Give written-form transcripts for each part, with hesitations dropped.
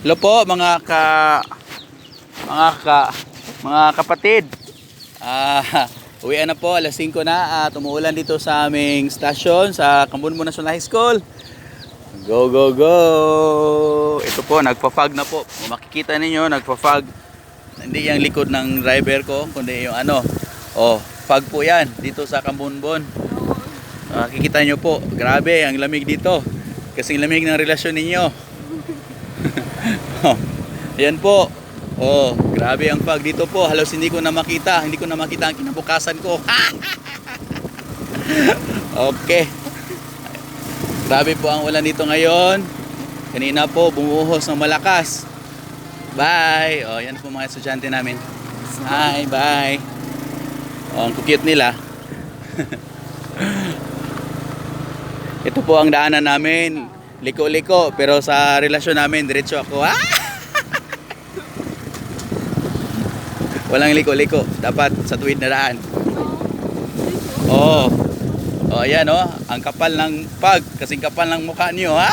Hello po mga kapatid. Uwian na po, alas 5 na at umuulan dito sa aming stasyon sa Kambunbon National High School. Go go go. Ito po, nagpa-fog na po. Kung makikita ninyo, nagpa-fog. Hindi yung likod ng driver ko, kundi yung fog po 'yan dito sa Kambunbon. Makikita nyo po, grabe ang lamig dito. Kasing lamig ng relasyon ninyo. Ayan po. Grabe ang fog dito po. Halos hindi ko na makita ang kinabukasan ko. Okay. Grabe po ang ulan dito ngayon. Kanina po bumuhos ng malakas. Bye. Yan po mga estudyante namin. Hi, bye. Ang cute nila. Ito po ang daanan namin. Liko-liko, pero sa relasyon namin diretso ako. Walang liko-liko, dapat sa tuwid na daan. Ayan ang kapal ng pag, kasing kapal ng mukha niyo, ha?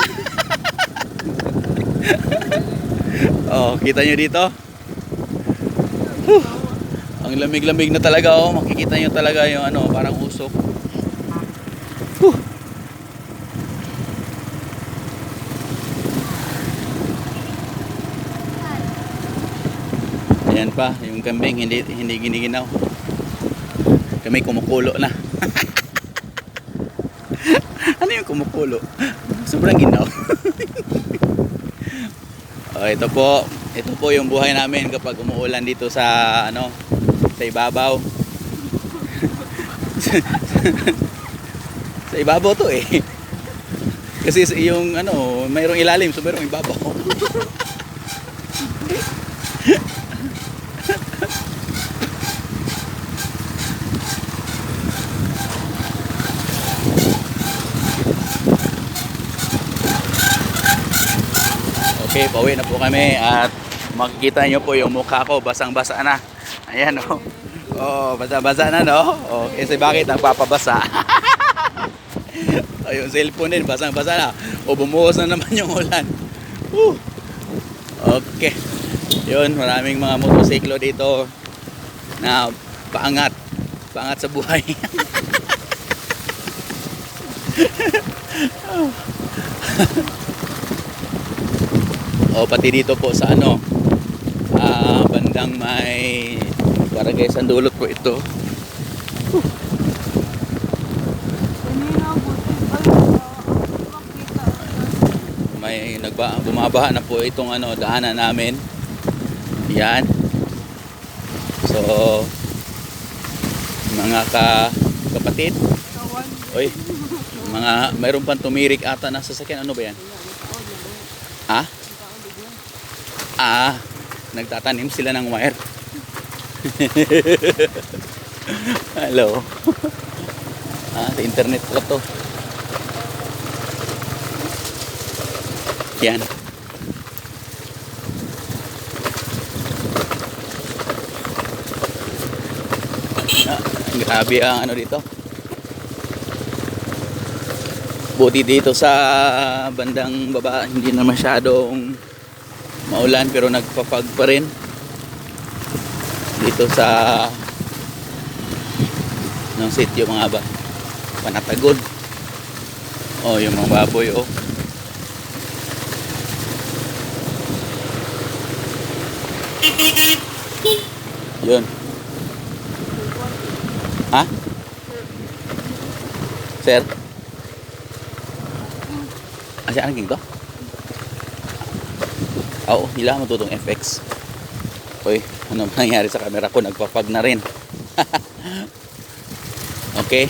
Kita nyo dito? Ang lamig-lamig na talaga, makikita nyo talaga yung parang usok. Ayan pa, yung kambing hindi giniginaw. Kami kumukulo na. Ano yung kumukulo? Sobrang ginaw. Ito po yung buhay namin kapag umuulan dito sa sa ibabaw. Sa ibabaw to eh. Kasi yung mayroong ilalim, so mayroong ibabaw. Okay, pauwi na po kami at makikita nyo po yung mukha ko basang-basa na. Ayan basa-basa na kasi bakit nagpapabasa? Yung cellphone din basang-basa na. Bumuhos na naman yung ulan. Okay. Yun, maraming mga motosiklo dito na paangat sa buhay. Pati dito po sa bandang may barangay Sandulot po ito. May bumabaha na po itong daanan namin. Yan. So mga kapatid. Mayroon pang tumirik ata na sasakyan. Ano ba yan? Nagtatanim sila ng wire. Hello. Sa internet ko to. Yan. Grabe ang dito. Buti dito sa bandang baba hindi na masyadong maulan pero nagpapag pa rin dito sa sitio mga Panatagon. Yung mga baboy yun. Sir? Ano king to? Nila matutong FX. Ano nangyari sa camera ko? Nagpapag na rin. Okay.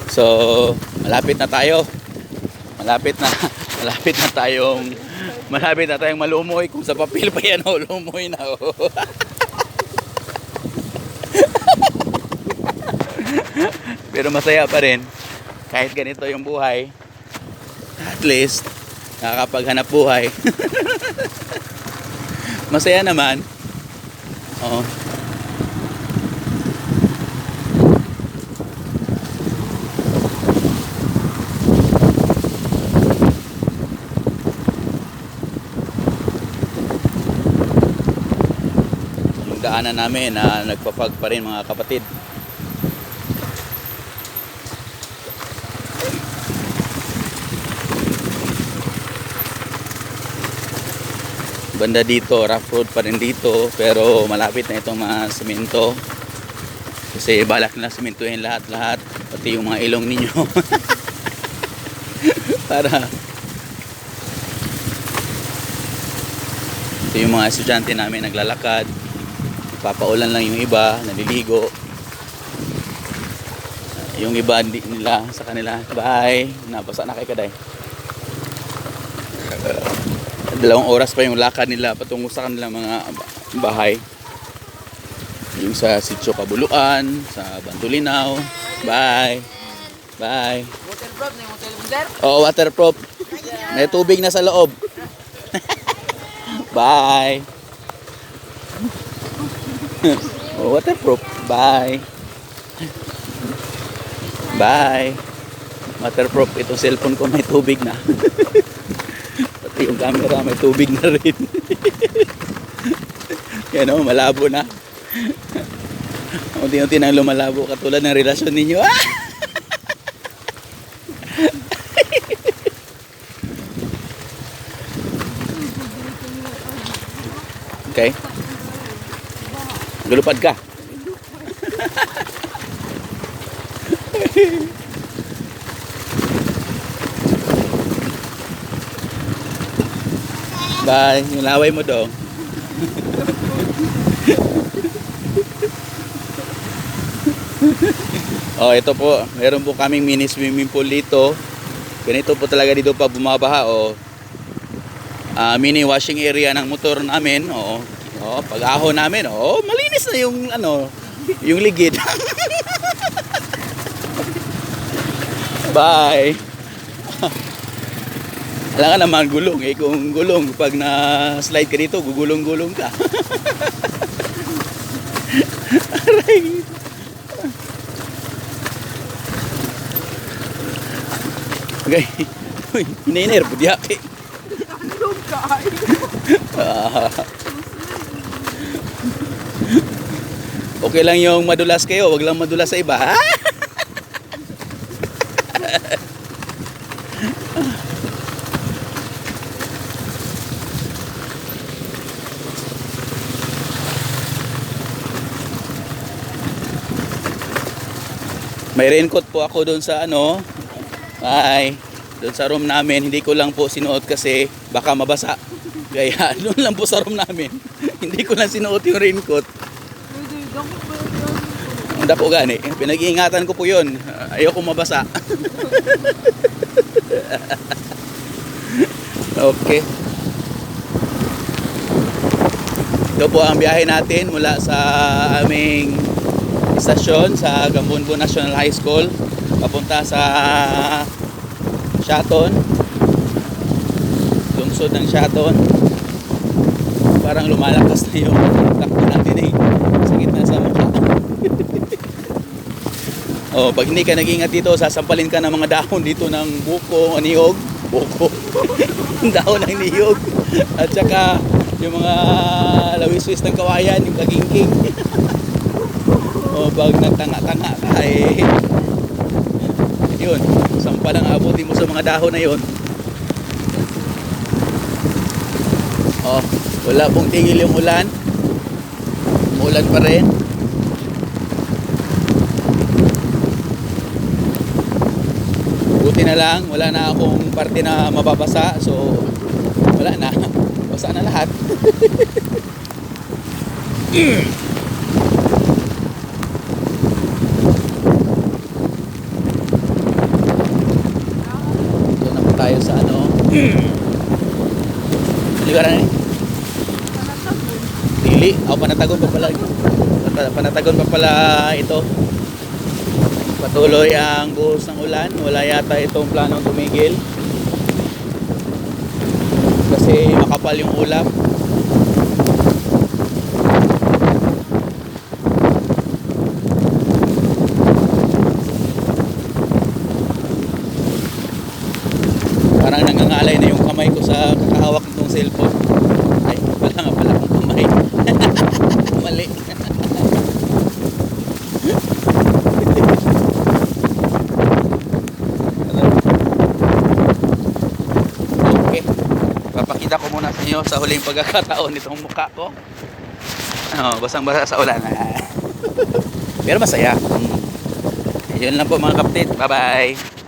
So, malapit na tayong malumoy. Kung sa papel pa yan, lumoy na. Pero masaya pa rin. Kahit ganito yung buhay, at least nakakapaghanap buhay. Masaya naman. pinagdaanan namin na nagpapag pa rin mga kapatid. Banda dito, rough road pa rin dito, pero malapit na itong mga semento. Kasi balak na sementuhin lahat-lahat, pati yung mga ilong ninyo. Para ito yung mga estudyante namin naglalakad. Papaulan lang yung iba, naliligo. Yung iba hindi nila sa kanila. Bye. Napasa na kay Kaday. 2 oras pa yung lakad nila patungo sa kanilang mga bahay. Yung sa Sitio Kabuluan, sa Bantulinaw. Bye. Bye. Waterproof na yung hotel mo, sir? Oo, waterproof. May tubig na sa loob. Bye. Oh, waterproof. Bye. Bye. Waterproof. Itong cellphone ko may tubig na. Pati yung camera may tubig na rin. Yan o, malabo na. Unti-unti nang lumalabo katulad ng relasyon ninyo. Ah! Okay. Galupad ka. Bye. Yung laway mo dong. Oh, ito po. Meron po kaming mini swimming pool dito. Ganito po talaga dito pa bumabaha. Oh. Mini washing area ng motor namin. Oh. Oh, pag-ahon namin. Oh, malinis na yung ano, yung ligid. Bye. Alam ka naman gulong eh. Kung gulong, pag na-slide ka dito, gugulong-gulong ka. Aray. Okay. Uy, hinainer po diya. Okay lang yung madulas kayo, wag lang madulas sa iba. Ha? May raincoat po ako doon sa ano. Bye. Doon sa room namin, hindi ko lang po sinuot kasi baka mabasa. Kaya doon lang po sa room namin. Hindi ko lang sinuot yung raincoat. Ang dako gani. Pinag-iingatan ko po yun. Ayoko mabasa. Okay. Ito po ang biyahe natin mula sa aming istasyon sa Gambunbon National High School papunta sa Shaton, lungsod ng Shaton. Parang lumalakas na yung takbo natin eh, sakit na sa mukha. Oh, pag hindi ka nag-ingat dito, sasampalin ka ng mga dahon dito ng buko, niyog, buko, dahon ng niyog, at saka yung mga lawiswis ng kawayan, yung kagingking. O pag nagtanga-tanga ka eh, yun, sampa lang abutin mo sa mga dahon na yun. Oh, wala pong tigil yung ulan. Ulan pa rin. Buti na lang, wala na akong parte na mababasa. So, wala na. Basa na lahat. Tayo sa ano lugar na Dili, Panatagon pa pala Panatagon pa pala ito. Patuloy ang buhos ng ulan. Wala yata itong planong tumigil kasi makapal yung ulap. Parang nangangalay na yung kamay ko sa kakahawak nitong cellphone. Ay, wala nga pala akong kamay. Mali. ipakita ko muna sa inyo sa huling pagkakataon nitong mukha ko. Ano, basang-basa sa ulan. Pero masaya. Yun lang po mga kapatid. Bye-bye.